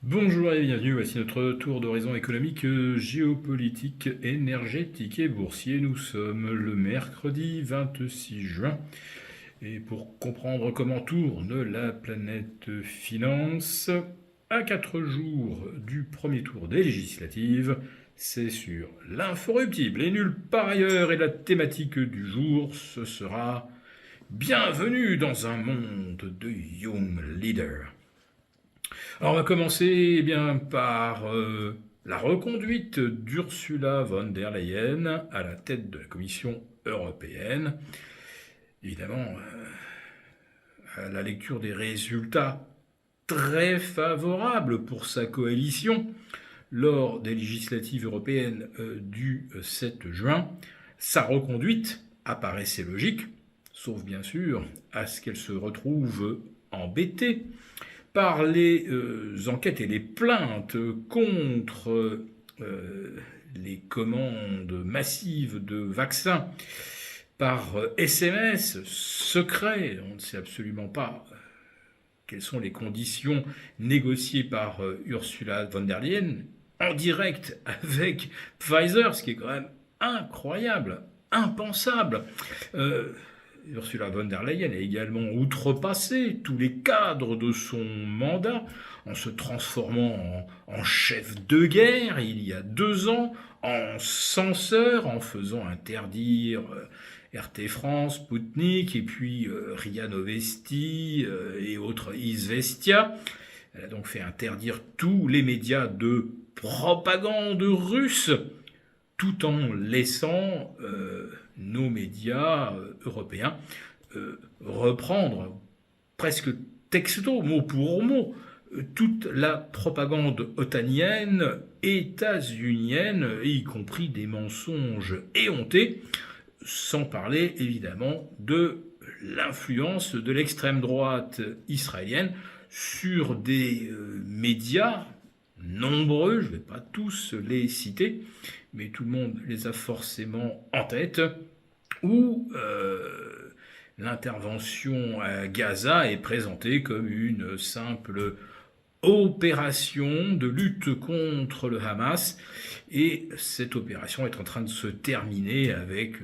Bonjour et bienvenue, voici notre tour d'horizon économique, géopolitique, énergétique et boursier. Nous sommes le mercredi 26 juin et pour comprendre comment tourne la planète finance, à 4 jours du premier tour des législatives, c'est sur l'inforruptible et nulle part ailleurs et la thématique du jour, ce sera Bienvenue dans un monde de young leaders. Alors on va commencer par la reconduite d'Ursula von der Leyen à la tête de la Commission européenne. Évidemment, à la lecture des résultats très favorables pour sa coalition lors des législatives européennes du 7 juin, sa reconduite apparaissait logique, sauf bien sûr à ce qu'elle se retrouve embêtée par les enquêtes et les plaintes contre les commandes massives de vaccins par SMS secret. On ne sait absolument pas quelles sont les conditions négociées par Ursula von der Leyen en direct avec Pfizer, ce qui est quand même incroyable, impensable. Ursula von der Leyen a également outrepassé tous les cadres de son mandat en se transformant en chef de guerre il y a 2 ans, en censeur, en faisant interdire RT France, Sputnik et puis RIA Novosti et autres Izvestia. Elle a donc fait interdire tous les médias de propagande russe tout en laissant nos médias européens reprendre presque texto, mot pour mot, toute la propagande otanienne, états-unienne, y compris des mensonges éhontés, sans parler évidemment de l'influence de l'extrême droite israélienne sur des médias nombreux, je ne vais pas tous les citer, mais tout le monde les a forcément en tête, où l'intervention à Gaza est présentée comme une simple opération de lutte contre le Hamas, et cette opération est en train de se terminer avec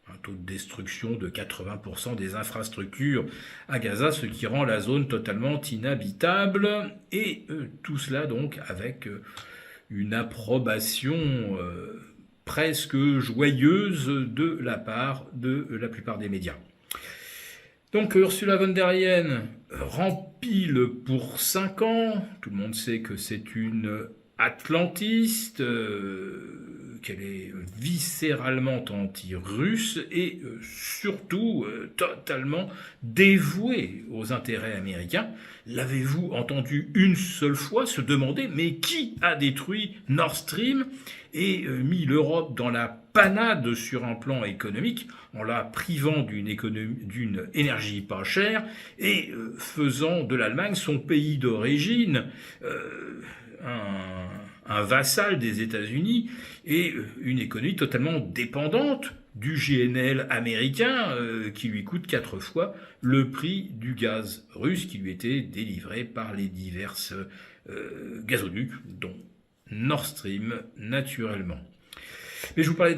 un taux de destruction de 80% des infrastructures à Gaza, ce qui rend la zone totalement inhabitable, et tout cela donc avec une approbation presque joyeuse de la part de la plupart des médias. Donc Ursula von der Leyen rempile pour 5 ans. Tout le monde sait que c'est une atlantiste, qu'elle est viscéralement anti-russe et surtout totalement dévouée aux intérêts américains. L'avez-vous entendu une seule fois se demander mais qui a détruit Nord Stream et mis l'Europe dans la panade sur un plan économique en la privant d'une énergie pas chère et faisant de l'Allemagne son pays d'origine, un vassal des États-Unis et une économie totalement dépendante du GNL américain qui lui coûte 4 fois le prix du gaz russe qui lui était délivré par les diverses gazoducs, dont Nord Stream naturellement. Mais je vous parlais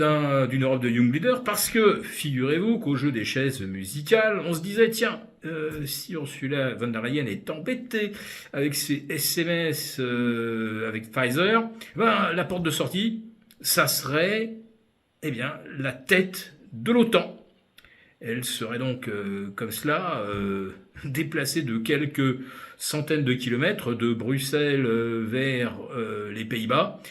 d'une Europe de Young Leader parce que, figurez-vous qu'au jeu des chaises musicales, on se disait, tiens, si Ursula von der Leyen est embêtée avec ses SMS avec Pfizer, la porte de sortie, ça serait la tête de l'OTAN. Elle serait donc, comme cela, déplacée de quelques centaines de kilomètres de Bruxelles vers les Pays-Bas.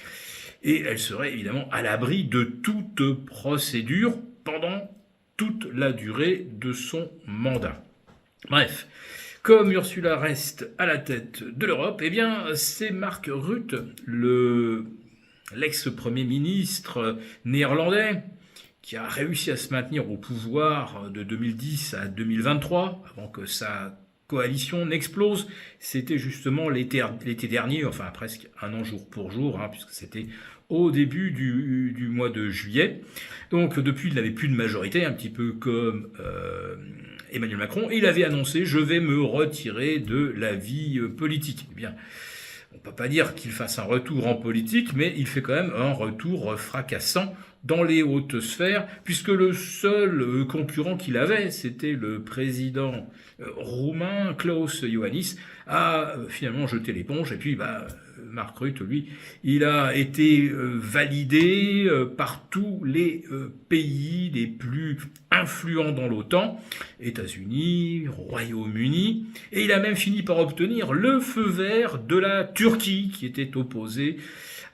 Et elle serait évidemment à l'abri de toute procédure pendant toute la durée de son mandat. Bref, comme Ursula reste à la tête de l'Europe, c'est Mark Rutte, l'ex-premier ministre néerlandais, qui a réussi à se maintenir au pouvoir de 2010 à 2023, avant que sa coalition n'explose. C'était justement l'été dernier, enfin presque un an jour pour jour, puisque c'était au début du mois de juillet. Donc depuis, il n'avait plus de majorité, un petit peu comme Emmanuel Macron, et il avait annoncé « je vais me retirer de la vie politique ». Eh bien, On ne peut pas dire qu'il fasse un retour en politique, mais il fait quand même un retour fracassant dans les hautes sphères, puisque le seul concurrent qu'il avait, c'était le président roumain Klaus Iohannis, a finalement jeté l'éponge, et puis Mark Rutte, lui, il a été validé par tous les pays les plus influents dans l'OTAN, États-Unis, Royaume-Uni, et il a même fini par obtenir le feu vert de la Turquie, qui était opposée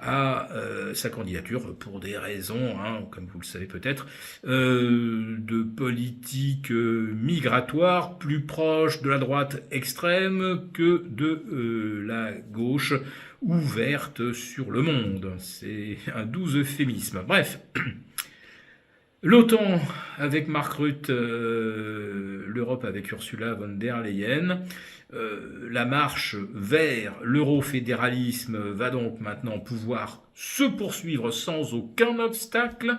à sa candidature pour des raisons, comme vous le savez peut-être, de politique migratoire plus proche de la droite extrême que de la gauche ouverte sur le monde. C'est un doux euphémisme. Bref, l'OTAN avec Mark Rutte, l'Europe avec Ursula von der Leyen. La marche vers l'eurofédéralisme va donc maintenant pouvoir se poursuivre sans aucun obstacle.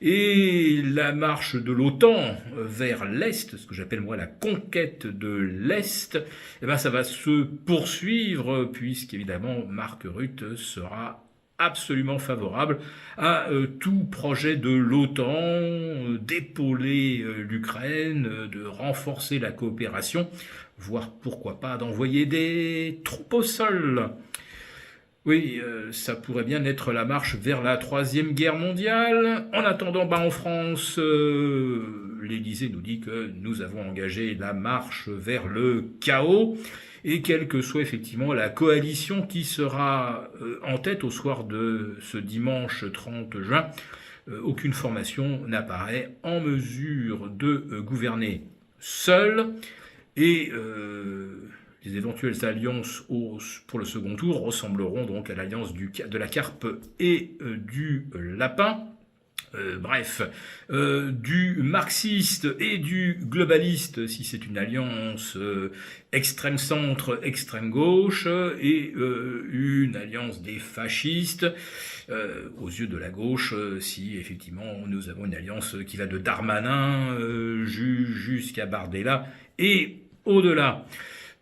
Et la marche de l'OTAN vers l'Est, ce que j'appelle moi la conquête de l'Est, ça va se poursuivre puisqu'évidemment Mark Rutte sera absolument favorable à tout projet de l'OTAN, d'épauler l'Ukraine, de renforcer la coopération, voire pourquoi pas d'envoyer des troupes au sol. Oui, ça pourrait bien être la marche vers la Troisième Guerre mondiale. En attendant, en France, l'Élysée nous dit que nous avons engagé la marche vers le chaos. Et quelle que soit effectivement la coalition qui sera en tête au soir de ce dimanche 30 juin, aucune formation n'apparaît en mesure de gouverner seule. Et les éventuelles alliances pour le second tour ressembleront donc à l'alliance de la carpe et du lapin. Du marxiste et du globaliste, si c'est une alliance extrême centre, extrême gauche, et une alliance des fascistes, aux yeux de la gauche, si effectivement nous avons une alliance qui va de Darmanin jusqu'à Bardella et au-delà.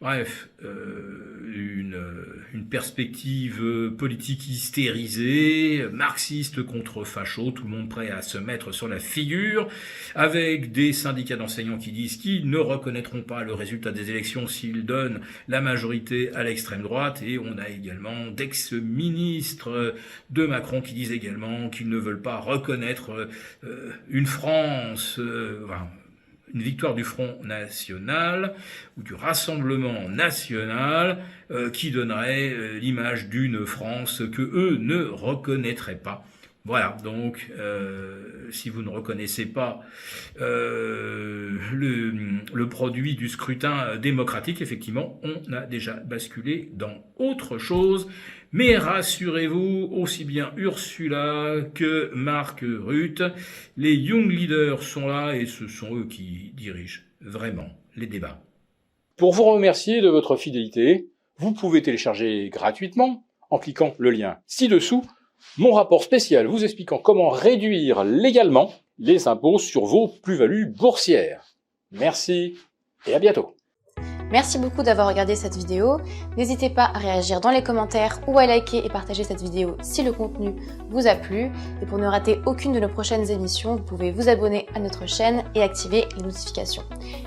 Bref, une perspective politique hystérisée, marxiste contre facho, tout le monde prêt à se mettre sur la figure, avec des syndicats d'enseignants qui disent qu'ils ne reconnaîtront pas le résultat des élections s'ils donnent la majorité à l'extrême droite, et on a également d'ex-ministres de Macron qui disent également qu'ils ne veulent pas reconnaître une France... une victoire du Front National ou du Rassemblement National qui donnerait l'image d'une France que eux ne reconnaîtraient pas. Voilà, donc si vous ne reconnaissez pas le produit du scrutin démocratique, effectivement, on a déjà basculé dans autre chose. Mais rassurez-vous, aussi bien Ursula que Mark Rutte, les Young Leaders sont là et ce sont eux qui dirigent vraiment les débats. Pour vous remercier de votre fidélité, vous pouvez télécharger gratuitement, en cliquant le lien ci-dessous, mon rapport spécial vous expliquant comment réduire légalement les impôts sur vos plus-values boursières. Merci et à bientôt. Merci beaucoup d'avoir regardé cette vidéo. N'hésitez pas à réagir dans les commentaires ou à liker et partager cette vidéo si le contenu vous a plu. Et pour ne rater aucune de nos prochaines émissions, vous pouvez vous abonner à notre chaîne et activer les notifications.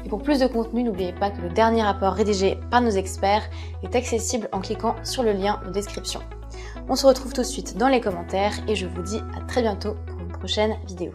Et pour plus de contenu, n'oubliez pas que le dernier rapport rédigé par nos experts est accessible en cliquant sur le lien de description. On se retrouve tout de suite dans les commentaires et je vous dis à très bientôt pour une prochaine vidéo.